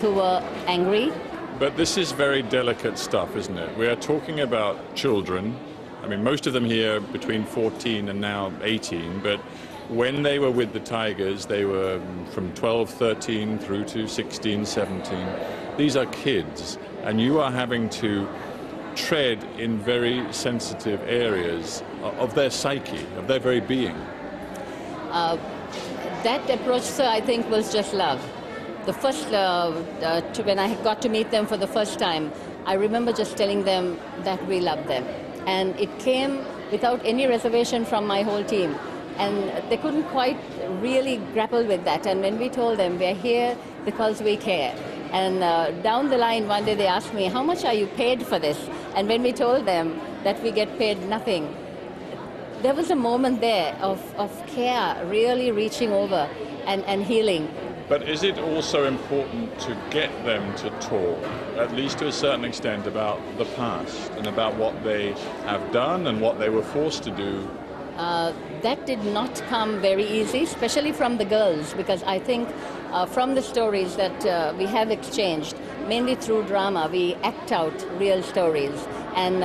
who were angry. But this is very delicate stuff, isn't it? We are talking about children. I mean, most of them here between 14 and now 18, but when they were with the Tigers, they were from 12, 13 through to 16, 17. These are kids, and you are having to tread in very sensitive areas of their psyche, of their very being. That approach, sir, I think was just love. The first, when I got to meet them for the first time, I remember just telling them that we love them. And it came without any reservation from my whole team. And they couldn't quite really grapple with that. And when we told them, we're here because we care. And down the line, one day they asked me, how much are you paid for this? And when we told them that we get paid nothing, there was a moment there of care really reaching over and healing. But is it also important to get them to talk, at least to a certain extent, about the past and about what they have done and what they were forced to do? That did not come very easy, especially from the girls, because I think from the stories that we have exchanged, mainly through drama, we act out real stories. And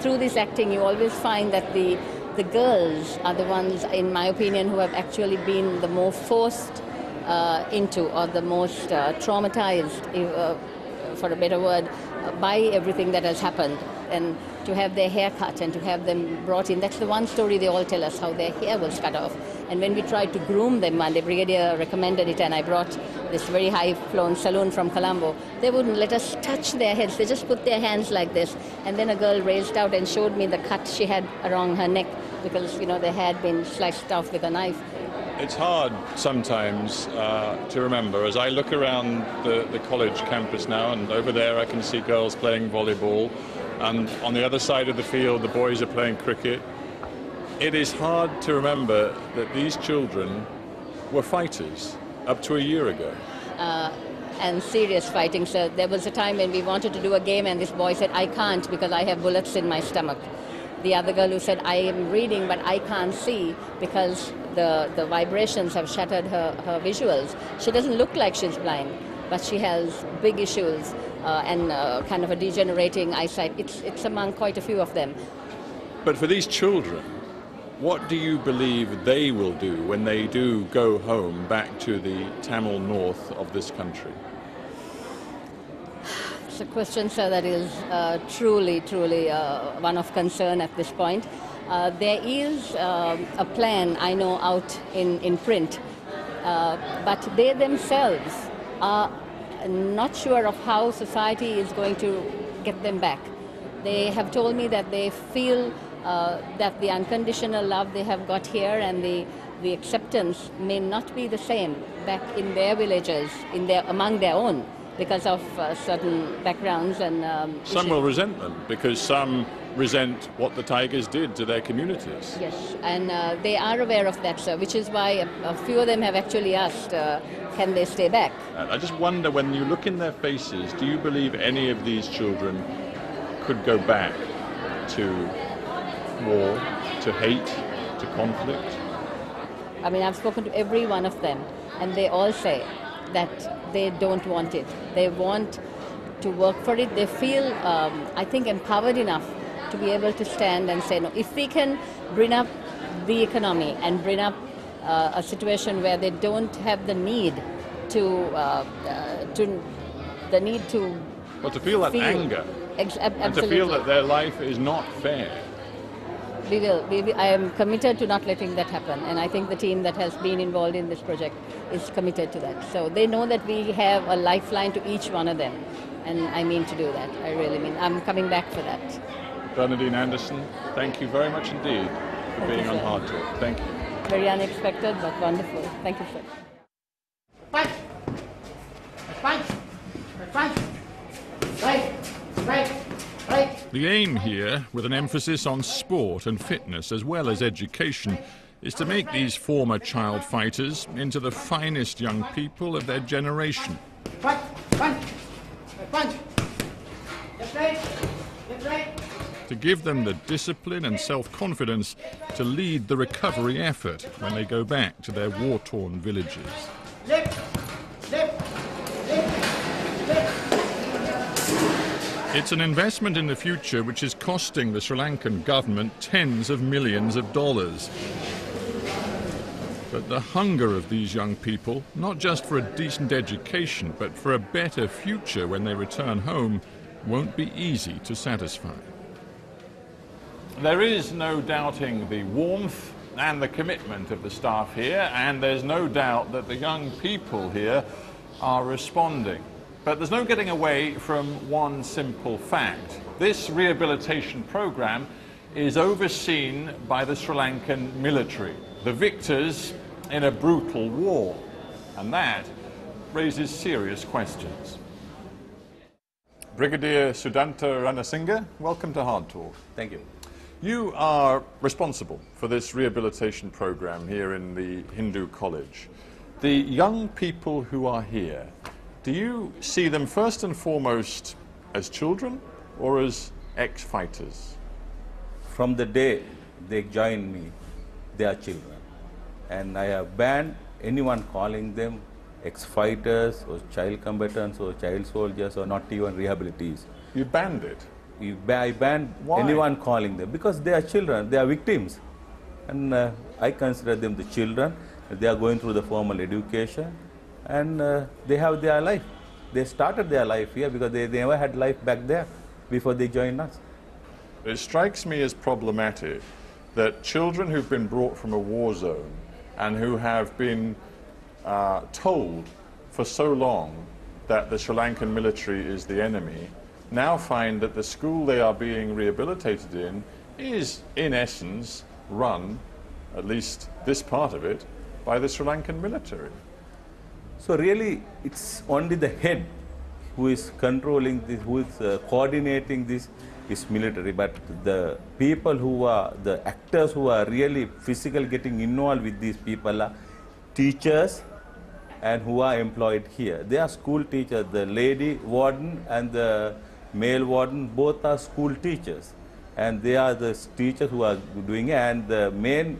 through this acting, you always find that the girls are the ones, in my opinion, who have actually been the more forced into, or the most traumatized, for a better word, by everything that has happened. And to have their hair cut and to have them brought in, that's the one story they all tell us, how their hair was cut off. And when we tried to groom them, and the brigadier recommended it, and I brought this very high-flown saloon from Colombo, they wouldn't let us touch their heads. They just put their hands like this. And then a girl raised out and showed me the cut she had around her neck, because, you know, they had been sliced off with a knife. It's hard sometimes to remember. As I look around the college campus now, and over there I can see girls playing volleyball, and on the other side of the field the boys are playing cricket. It is hard to remember that these children were fighters up to a year ago. And serious fighting, sir. There was a time when we wanted to do a game and this boy said, I can't because I have bullets in my stomach. The other girl who said, I am reading but I can't see because the vibrations have shattered her visuals. She doesn't look like she's blind, but she has big issues and kind of a degenerating eyesight. It's among quite a few of them. But for these children, what do you believe they will do when they do go home back to the Tamil north of this country? It's a question, sir, that is truly one of concern at this point. There is a plan, I know, out in print, but they themselves are not sure of how society is going to get them back. They have told me that they feel that the unconditional love they have got here and the acceptance may not be the same back in their villages, among their own, because of certain backgrounds and some will resent them because some resent what the Tigers did to their communities. Yes, and they are aware of that, sir, which is why a few of them have actually asked, can they stay back? I just wonder, when you look in their faces, do you believe any of these children could go back to war, to hate, to conflict? I mean, I've spoken to every one of them, and they all say that they don't want it. They want to work for it. They feel, I think, empowered enough to be able to stand and say no. If we can bring up the economy and bring up a situation where they don't have the need to Well, to feel that anger, and to feel that their life is not fair. We will. I am committed to not letting that happen, and I think the team that has been involved in this project is committed to that. So they know that we have a lifeline to each one of them, and I mean to do that. I really mean. I'm coming back for that. Bernadine Anderson, thank you very much indeed for being on HARDtalk. Thank you. Very unexpected, but wonderful. Thank you, sir. Punch! Punch! Punch! Right! Right! Right! The aim here, with an emphasis on sport and fitness as well as education, is to make these former child fighters into the finest young people of their generation. Punch! Punch! Punch! Left right! Left right! To give them the discipline and self-confidence to lead the recovery effort when they go back to their war-torn villages. Left! Left! Left! It's an investment in the future which is costing the Sri Lankan government tens of millions of dollars. But the hunger of these young people, not just for a decent education, but for a better future when they return home, won't be easy to satisfy. There is no doubting the warmth and the commitment of the staff here, and there's no doubt that the young people here are responding. But there's no getting away from one simple fact. This rehabilitation program is overseen by the Sri Lankan military, the victors in a brutal war, and that raises serious questions. Brigadier Sudanta Ranasinghe, welcome to Hard Talk. Thank you. You are responsible for this rehabilitation program here in the Hindu College. The young people who are here, do you see them first and foremost as children or as ex-fighters? From the day they join me, they are children. And I have banned anyone calling them ex-fighters or child combatants or child soldiers or not even rehabilitees. You banned it? I banned anyone calling them because they are children, they are victims. And I consider them the children. They are going through the formal education and they have their life. They started their life here because they never had life back there before they joined us. It strikes me as problematic that children who've been brought from a war zone and who have been told for so long that the Sri Lankan military is the enemy now find that the school they are being rehabilitated in is, in essence, run, at least this part of it, by the Sri Lankan military. So really, it's only the head who is controlling this, who is coordinating this is military, but the people who are, the actors who are really physically getting involved with these people are teachers and who are employed here. They are school teachers, the lady warden and the male warden, both are school teachers. And they are the teachers who are doing it, and the main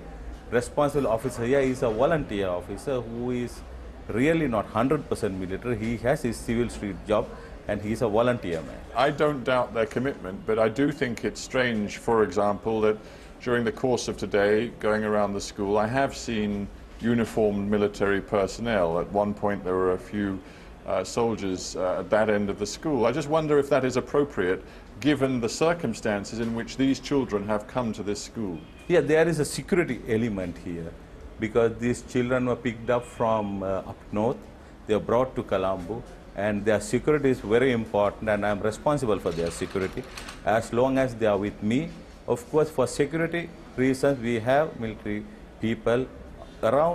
responsible officer here is a volunteer officer who is really not 100% military. He has his civil street job and he's a volunteer man. I don't doubt their commitment, but I do think it's strange, for example, that during the course of today, going around the school, I have seen uniformed military personnel. At one point there were a few soldiers at that end of the school. I just wonder if that is appropriate given the circumstances in which these children have come to this school. Yeah, there is a security element here because these children were picked up from up north. They were brought to Colombo and their security is very important and I am responsible for their security as long as they are with me. Of course, for security reasons, we have military people around